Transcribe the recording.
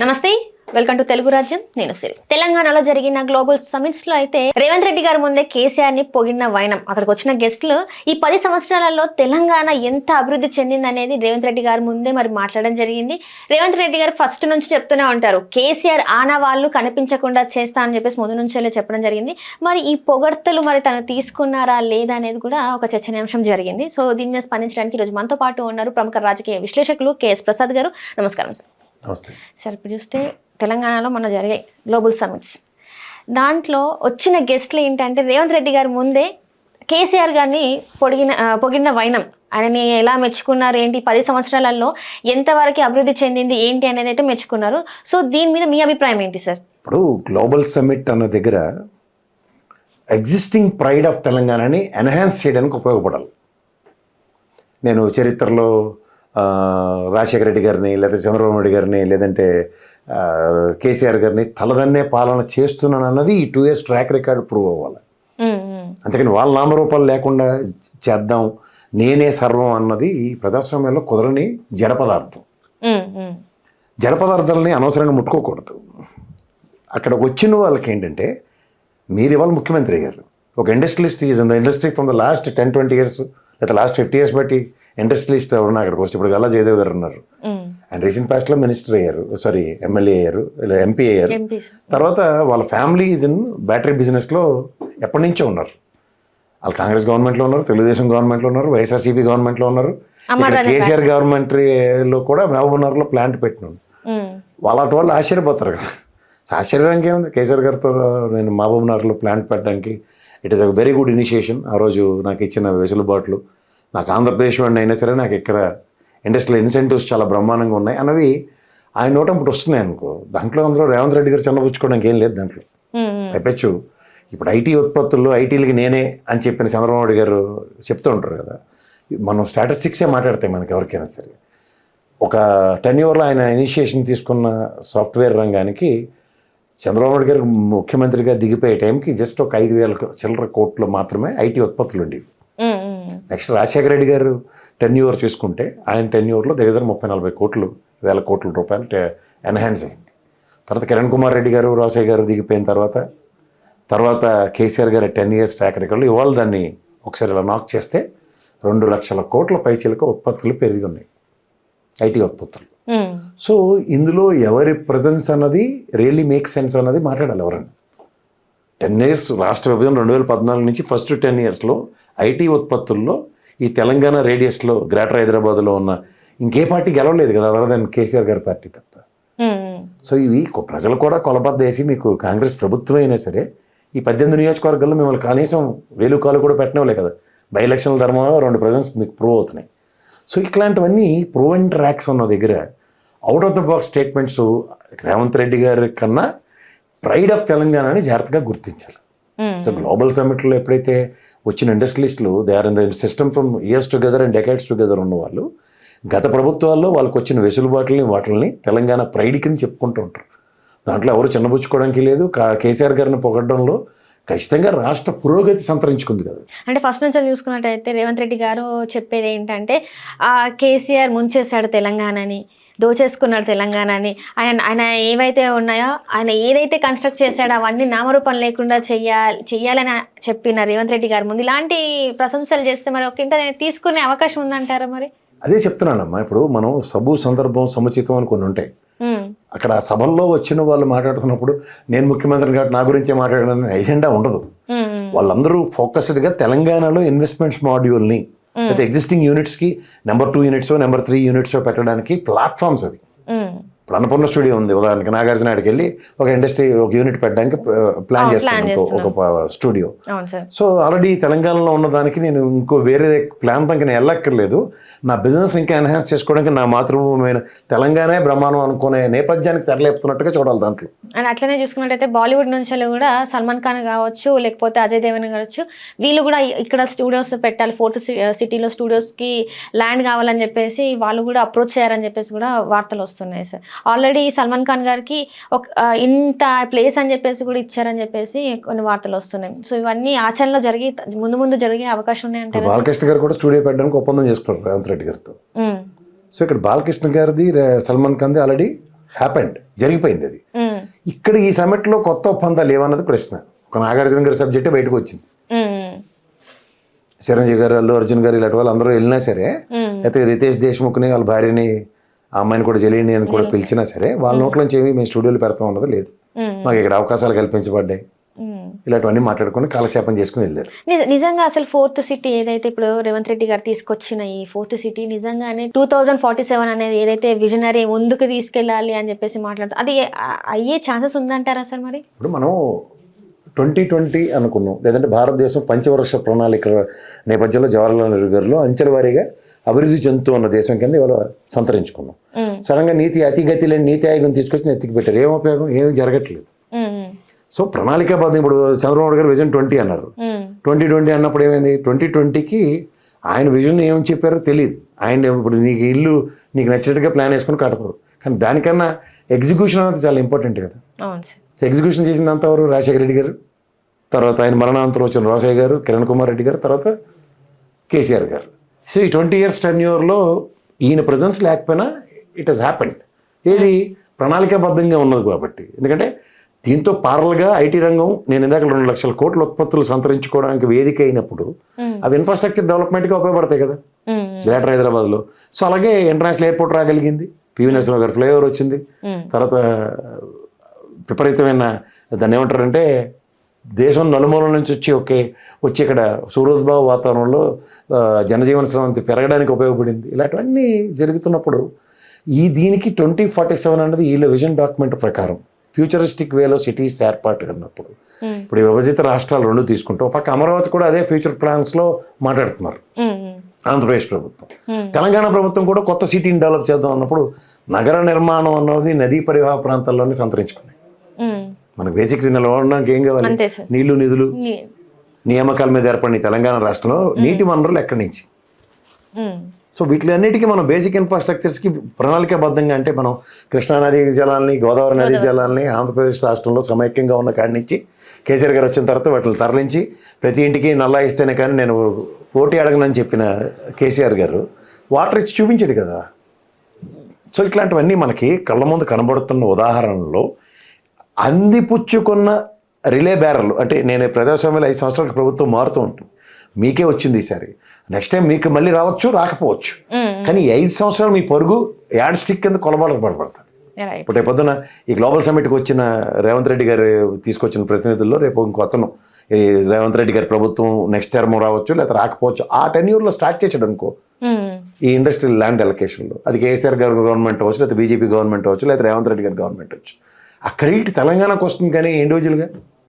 నమస్తే, welcome to Telugu రాజ్యం. నేను సిరి. తెలంగాణలో జరిగిన గ్లోబల్ సమిట్స్ లో అయితే రేవంత్ రెడ్డి గారి ముందే కేసీఆర్ ని పొగిడిన వైనం. అక్కడికి వచ్చిన గెస్టులు ఈ 10 సంవత్సరాలలో తెలంగాణ ఎంత అభివృద్ధి చెందింది అనేది రేవంత్ రెడ్డి గారి ముందే మరి మాట్లాడడం జరిగింది. రేవంత్ రెడ్డి గారు ఫస్ట్ నుంచి చెప్తూనే ఉంటారు, కేసీఆర్ ఆనవాళ్లు కనిపించకుండా చేస్తా అని చెప్పేసి ముందు నుంచే చెప్పడం జరిగింది. మరి ఈ పొగడ్తలు మరి తను తీసుకున్నారా లేదా అనేది కూడా ఒక చర్చనీయాంశం జరిగింది. సో దీని మీద స్పందించడానికి ఈరోజు మనతో పాటు ఉన్నారు ప్రముఖ రాజకీయ విశ్లేషకులు కేఎస్ ప్రసాద్ గారు. నమస్కారం సార్. సార్, ఇప్పుడు చూస్తే తెలంగాణలో మన జరిగాయి గ్లోబల్ సమిట్స్. దాంట్లో వచ్చిన గెస్ట్లు ఏంటంటే రేవంత్ రెడ్డి గారి ముందే కేసీఆర్ గారిని పొగిడిన వైనం. ఆయనని ఎలా మెచ్చుకున్నారు, ఏంటి 10 సంవత్సరాలలో ఎంతవరకు అభివృద్ధి చెందింది ఏంటి అనేది అయితే మెచ్చుకున్నారు. సో దీని మీద మీ అభిప్రాయం ఏంటి సార్? ఇప్పుడు గ్లోబల్ సమిట్ అన్న దగ్గర ఎగ్జిస్టింగ్ ప్రైడ్ ఆఫ్ తెలంగాణని ఎన్హాన్స్ చేయడానికి ఉపయోగపడాలి. నేను చరిత్రలో రాజశేఖర రెడ్డి గారిని లేదా చంద్రబాబు నాయుడు గారిని లేదంటే కేసీఆర్ గారిని తలదన్నే పాలన చేస్తున్నాను అన్నది ఈ 2 years ట్రాక్ రికార్డ్ ప్రూవ్ అవ్వాలి. అంతేకాని వాళ్ళ నామరూపాలు లేకుండా చేద్దాం, నేనే సర్వం అన్నది ఈ ప్రజాస్వామ్యంలో కుదరని జడ పదార్థం. జడ పదార్థాలని అనవసరంగా ముట్టుకోకూడదు. అక్కడ వచ్చిన వాళ్ళకి ఏంటంటే, మీరు ఇవాళ ముఖ్యమంత్రి అయ్యారు, ఒక industrialist is in the industry from the last 10-20 years లేదా లాస్ట్ 50 years బట్టి ఇండస్ట్రియలిస్ట్ ఎవరన్నా అక్కడికి వస్తే ఇప్పుడు గల్లా జయదేవ్ గారు ఉన్నారు. ఆయన రీసెంట్ పాస్ట్లో మినిస్టర్ అయ్యారు, ఎమ్మెల్యే అయ్యారు, ఎంపీ అయ్యారు. తర్వాత వాళ్ళ ఫ్యామిలీ ఈజ్ ఇన్ బ్యాటరీ బిజినెస్లో ఎప్పటి నుంచో ఉన్నారు. వాళ్ళు కాంగ్రెస్ గవర్నమెంట్లో ఉన్నారు, తెలుగుదేశం గవర్నమెంట్లో ఉన్నారు, వైఎస్ఆర్సీపీ గవర్నమెంట్లో ఉన్నారు, కేసీఆర్ గవర్నమెంట్లో కూడా మహబూబ్నగర్లో ప్లాంట్ పెట్టినాను. వాళ్ళటి వాళ్ళు ఆశ్చర్యపోతారు కదా. ఆశ్చర్యానికి ఏముంది, కేసీఆర్ గారితో నేను మహబూబ్నగర్లో ప్లాంట్ పెట్టడానికి it is a very good initiation. ఆ రోజు నాకు ఇచ్చిన వెసులుబాట్లు, నాకు ఆంధ్రప్రదేశ్ వాడిని అయినా సరే నాకు ఇక్కడ ఇండస్ట్రియల్ ఇన్సెంటివ్స్ చాలా బ్రహ్మాండంగా ఉన్నాయి అన్నవి ఆయన నోటంపుడు వస్తున్నాయి అనుకో. దాంట్లో అందరూ రేవంత్ రెడ్డి గారు చిన్నపుచ్చుకోవడానికి ఏం లేదు దాంట్లో. పైపెచ్చు ఇప్పుడు ఐటీ ఉత్పత్తుల్లో ఐటీలకి నేనే అని చెప్పిన చంద్రబాబు నాయుడు గారు చెప్తూ ఉంటారు కదా. మనం స్టాటిస్టిక్సే మాట్లాడతాయి మనకి ఎవరికైనా సరే. ఒక 10 years ఆయన ఇనిషియేషన్ తీసుకున్న సాఫ్ట్వేర్ రంగానికి చంద్రబాబు నాయుడు గారు ముఖ్యమంత్రిగా దిగిపోయే టైంకి జస్ట్ ఒక 5,000 చిల్లర కోట్లు మాత్రమే ఐటీ ఉత్పత్తులు ఉండేవి. నెక్స్ట్ రాజశేఖర రెడ్డి గారు 10 years చూసుకుంటే ఆయన 10 yearsలో దగ్గర 30-40 వేల కోట్ల రూపాయలు ఎన్హాన్స్ అయింది. తర్వాత కిరణ్ కుమార్ రెడ్డి గారు, రాజశేఖర గారు దిగిపోయిన తర్వాత కేసీఆర్ గారు 10 years ట్రాక్ రికార్డులు ఇవాళ దాన్ని ఒకసారి ఇలా నాక్ చేస్తే 2 లక్షల కోట్ల పైచీలకు ఉత్పత్తులు పెరిగి ఉన్నాయి, ఐటీ ఉత్పత్తులు. సో ఇందులో ఎవరి ప్రజెన్స్ అన్నది రియల్లీ మేక్ సెన్స్ అన్నది మాట్లాడాలి ఎవరన్నా. 10 years రాష్ట్ర విభజన 2014 నుంచి ఫస్ట్ 10 yearsలో ఐటీ ఉత్పత్తుల్లో ఈ తెలంగాణ రేడియస్లో గ్రేటర్ హైదరాబాద్లో ఉన్న ఇంకే పార్టీ గెలవలేదు కదా, అదర్ దెన్ కేసీఆర్ గారి పార్టీ తప్ప. సో ఇవి ప్రజలు కూడా కొలబద్ద వేసి మీకు కాంగ్రెస్ ప్రభుత్వం అయినా సరే ఈ 18 నియోజకవర్గాల్లో మిమ్మల్ని కనీసం వేలుకాలు కూడా పెట్టినవలే కదా. బై ఎలక్షన్ల ధర్మంలో 2 ప్రజెన్స్ మీకు ప్రూవ్ అవుతున్నాయి. సో ఇట్లాంటివన్నీ ప్రూవెన్ ట్రాక్స్ ఉన్న దగ్గర out of the box statements Revanth Reddy గారి కన్నా ప్రైడ్ ఆఫ్ తెలంగాణ అని జాగ్రత్తగా గుర్తించాలి. సో గ్లోబల్ సమిట్లో ఎప్పుడైతే వచ్చిన ఇండస్ట్రియలిస్టులు they are in the system from years together and decades together ఉన్నవాళ్ళు గత ప్రభుత్వాల్లో వాళ్ళకి వచ్చిన వెసులుబాట్లని వాటిని తెలంగాణ ప్రైడ్ కింద చెప్పుకుంటూ ఉంటారు. దాంట్లో ఎవరు చిన్నబుచ్చుకోవడానికి లేదు. కేసీఆర్ గారిని పొగడంలో ఖచ్చితంగా రాష్ట్ర పురోగతి సంతరించుకుంది కదా. అంటే ఫస్ట్ నుంచి చూసుకున్నట్టయితే రేవంత్ రెడ్డి గారు చెప్పేది ఏంటంటే కేసీఆర్ ముంచేశాడు తెలంగాణని, దోచేసుకున్నాడు తెలంగాణని, ఆయన ఏవైతే ఉన్నాయో ఆయన ఏదైతే కన్స్ట్రక్ట్ చేశాడో అవన్నీ నామరూపం లేకుండా చెయ్యాలని చెప్పిన రేవంత్ రెడ్డి గారి ముందు ఇలాంటి ప్రశంసలు చేస్తే మరి ఒక ఇంత తీసుకునే అవకాశం ఉందంటారా? మరి అదే చెప్తున్నానమ్మా. ఇప్పుడు మనం సందర్భం సముచితం అని కొన్ని ఉంటాయి. అక్కడ సభల్లో వచ్చిన వాళ్ళు మాట్లాడుతున్నప్పుడు నేను ముఖ్యమంత్రిని కాబట్టి నా గురించే మాట్లాడడానికి ఎజెండా ఉండదు. వాళ్ళందరూ ఫోకస్డ్గా తెలంగాణలో ఇన్వెస్ట్మెంట్స్ మాడ్యూల్ని అయితే ఎగ్జిస్టింగ్ యూనిట్స్కి నెంబర్ 2 units నెంబర్ 3 units పెట్టడానికి ప్లాట్ఫామ్స్ అవి. ఇప్పుడు అన్నపూర్ణ స్టూడియో ఉంది ఉదాహరణకి, నాగార్జున నాయుడుకి వెళ్ళి ఒక ఇండస్ట్రీ ఒక యూనిట్ పెట్టడానికి ప్లాన్ చేస్తాను ఒక స్టూడియో. సో ఆల్రెడీ తెలంగాణలో ఉన్నదానికి నేను ఇంకో వేరే ప్రాంతంకి నేను వెళ్ళక్కర్లేదు. నా బిజినెస్ ఇంకా ఎన్హాన్స్ చేసుకోవడానికి నా మాతృభూమైన తెలంగాణే బ్రహ్మాండం అనుకునే నేపథ్యానికి తెరలేపుతున్నట్టుగా చూడాలి దాంట్లో. అండ్ అట్లనే చూసుకున్నట్టయితే బాలీవుడ్ నుంచి కూడా సల్మాన్ ఖాన్ కావచ్చు, లేకపోతే అజయ్ దేవన్ కావచ్చు, వీళ్ళు కూడా ఇక్కడ స్టూడియోస్ పెట్టాలి, 4th సిటీలో స్టూడియోస్కి ల్యాండ్ కావాలని చెప్పేసి వాళ్ళు కూడా అప్రోచ్ చేయారని చెప్పేసి కూడా వార్తలు వస్తున్నాయి సార్. ఆల్రెడీ సల్మాన్ ఖాన్ గారికి ఒక ఇంత ప్లేస్ అని చెప్పేసి కూడా ఇచ్చారని చెప్పేసి కొన్ని వార్తలు వస్తున్నాయి. సో ఇవన్నీ ఆచరణలో ముందు జరిగే అవకాశం ఉన్నాయంటే బాలకృష్ణ గారు కూడా స్టూడియో పెట్టడానికి ఒప్పందం చేసుకున్నారు రేవంత్ రెడ్డి గారితో. సో ఇక్కడ బాలకృష్ణ గారిది సల్మాన్ ఖాన్ది ఆల్రెడీ హ్యాపెండ్, జరిగిపోయింది అది. ఉమ్, ఇక్కడ ఈ సమిట్లో కొత్త ఒప్పందాలు ఏమన్నది ప్రశ్న. ఒక నాగార్జున గారి సబ్జెక్టే బయటకు వచ్చింది. ఉమ్, చిరంజీవి గారు, అల్లు అర్జున్ గారు ఇలాంటి వాళ్ళు అందరూ వెళ్ళినా సరే, ఉమ్, అయితే రితేష్ దేశ్ముఖ్ని వాళ్ళ భార్యని ఆ అమ్మాయిని కూడా జలీని అని కూడా పిలిచినా సరే వాళ్ళ నోట్లోంచి ఏమి మేము స్టూడియోలు పెడతాం అన్నది లేదు. ఉమ్, మాకు ఇక్కడ అవకాశాలు కల్పించబడ్డాయి, ఉమ్. ఇలాంటివన్నీ మాట్లాడుకుని కాలక్షేపం చేసుకుని వెళ్ళారు. నిజంగా అసలు 4th సిటీ ఏదైతే ఇప్పుడు రేవంత్ రెడ్డి గారు తీసుకొచ్చిన ఈ 4th సిటీ నిజంగానే 2047 అనేది ఏదైతే విజనరీ ముందుకు తీసుకెళ్ళాలి అని చెప్పేసి మాట్లాడుతారు, అది అయ్యే ఛాన్సెస్ ఉందంటారా అసలు మరి? ఇప్పుడు మనం 2020 అనుకున్నాం, లేదంటే భారతదేశం పంచవర్ష ప్రణాళిక నేపథ్యంలో జవహర్లాల్ నెహ్రూ గారిలో అంచెల వారీగా అభివృద్ధి చెందుతూ ఉన్న దేశం కింద ఇవాళ సంతరించుకున్నాం. ఉమ్, సడన్గా అతిగతి లేని నీతి ఆయోగం తీసుకొచ్చి నెత్తికి పెట్టారు. ఏం ఉపయోగం? ఏమీ జరగట్లేదు. ఉమ్, సో ప్రణాళికాబద్ధం ఇప్పుడు చంద్రబాబు గారు విజన్ 20 అన్నారు. ఉమ్, 2020 అన్నప్పుడు ఏమైంది? 2020కి ఆయన విజన్ ఏమని చెప్పారో తెలియదు. ఆయన ఇప్పుడు నీకు ఇల్లు నీకు నచ్చినట్టుగా ప్లాన్ వేసుకుని కడతారు, కానీ దానికన్నా ఎగ్జిక్యూషన్ అనేది చాలా ఇంపార్టెంట్ కదా. అవును సార్. ఎగ్జిక్యూషన్ చేసిందంతా ఎవరు? రాజశేఖర రెడ్డి గారు, తర్వాత ఆయన మరణాంతరం వచ్చిన రోసయ్య గారు, కిరణ్ కుమార్ రెడ్డి గారు, తర్వాత కేసీఆర్ గారు. సో ఈ 20 years టెన్యూర్లో ఈయన ప్రజెన్స్ లేకపోయినా ఇట్ హెస్ హ్యాపెండ్. ఏది? ప్రణాళికాబద్ధంగా ఉన్నది కాబట్టి. ఎందుకంటే దీంతో పారల్గా ఐటీ రంగం, నేను ఇందాక 2 లక్షల కోట్ల ఉత్పత్తులు సంతరించుకోవడానికి వేదిక అయినప్పుడు అవి ఇన్ఫ్రాస్ట్రక్చర్ డెవలప్మెంట్గా ఉపయోగపడతాయి కదా ఉమ్, గ్రేటర్ హైదరాబాద్లో. సో అలాగే ఇంటర్నేషనల్ ఎయిర్పోర్ట్ రాగలిగింది, పివి నరసింహ గారు ఫ్లైఓవర్ వచ్చింది, ఉమ్, తర్వాత విపరీతమైన దాన్ని ఏమంటారంటే దేశం నలుమూల నుంచి వచ్చి ఇక్కడ సూర్యోద్భవ వాతావరణంలో జనజీవన స్రవంతి పెరగడానికి ఉపయోగపడింది. ఇలాంటివన్నీ జరుగుతున్నప్పుడు దీనికి 2047 అన్నది వీళ్ళ విజన్ డాక్యుమెంట్ ప్రకారం ఫ్యూచరిస్టిక్ వేలో సిటీస్ ఏర్పాటు అన్నప్పుడు ఉమ్, ఇప్పుడు ఈ విభజిత రాష్ట్రాలు 2 తీసుకుంటాం. పక్క అమరావతి కూడా అదే ఫ్యూచర్ ప్లాన్స్లో మాట్లాడుతున్నారు ఉమ్, ఉమ్, ఆంధ్రప్రదేశ్ ప్రభుత్వం. ఉమ్, తెలంగాణ ప్రభుత్వం కూడా కొత్త సిటీని డెవలప్ చేద్దాం అన్నప్పుడు నగర నిర్మాణం అన్నది నదీ పరివాహ ప్రాంతాల్లోనే సంతరించుకున్నాయి. ఉమ్, మనకు బేసిక్ నిలవడానికి ఏం కావాలి? అంతే సార్. నీళ్లు, నిధులు, నీ- నియామకాల మీద ఏర్పడిన తెలంగాణ రాష్ట్రంలో నీటి వనరులు ఎక్కడి నుంచి? ఉమ్, సో వీటిలన్నిటికీ మనం బేసిక్ ఇన్ఫ్రాస్ట్రక్చర్స్కి ప్రణాళికాబద్ధంగా, అంటే మనం కృష్ణానదీ జలాల్ని, గోదావరి నదీ జలాల్ని ఆంధ్రప్రదేశ్ రాష్ట్రంలో సమైక్యంగా ఉన్న కాడి నుంచి కేసీఆర్ గారు వచ్చిన తర్వాత వాటిని తరలించి ప్రతి ఇంటికి నల్లా ఇస్తేనే కానీ నేను ఓటీ అడగనని చెప్పిన కేసీఆర్ గారు వాటర్ ఇచ్చి చూపించాడు కదా. సో ఇట్లాంటివన్నీ మనకి కళ్ళ ముందు కనబడుతున్న ఉదాహరణలో అందిపుచ్చుకున్న రిలే బ్యారర్లు. అంటే నేను ప్రజాస్వామ్యంలో 5 సంవత్సరాలకు ప్రభుత్వం మారుతూ ఉంటుంది, మీకే వచ్చింది ఈసారి, నెక్స్ట్ టైం మీకు మళ్ళీ రావచ్చు, రాకపోవచ్చు, ఉమ్, కానీ 5 సంవత్సరాలు మీ పరుగు యాడ్ స్టిక్ కింద కొలబాలకు పడబడుతుంది. రైట్. ఇప్పుడు రేపు పొద్దున ఈ గ్లోబల్ సమ్మిట్కి వచ్చిన రేవంత్ రెడ్డి గారు తీసుకొచ్చిన ప్రతినిధుల్లో రేపు ఇంకొత్తను ఈ రేవంత్ రెడ్డి గారి ప్రభుత్వం నెక్స్ట్ టర్మ్ రావచ్చు, లేదా రాకపోవచ్చు. ఆ టెన్యూర్లో స్టార్ట్ చేసాడు అనుకో ఉమ్, ఈ ఇండస్ట్రియల్ ల్యాండ్ అలొకేషన్లో, అది కేసీఆర్ గారి గవర్నమెంట్ అవ్వచ్చు, లేదా బీజేపీ గవర్నమెంట్ అవ్వచ్చు, లేదా రేవంత్ రెడ్డి గారి గవర్నమెంట్ అవ్వచ్చు. ఆ క్రెడిట్ తెలంగాణకు వస్తుంది కానీ ఇండివిజువల్గా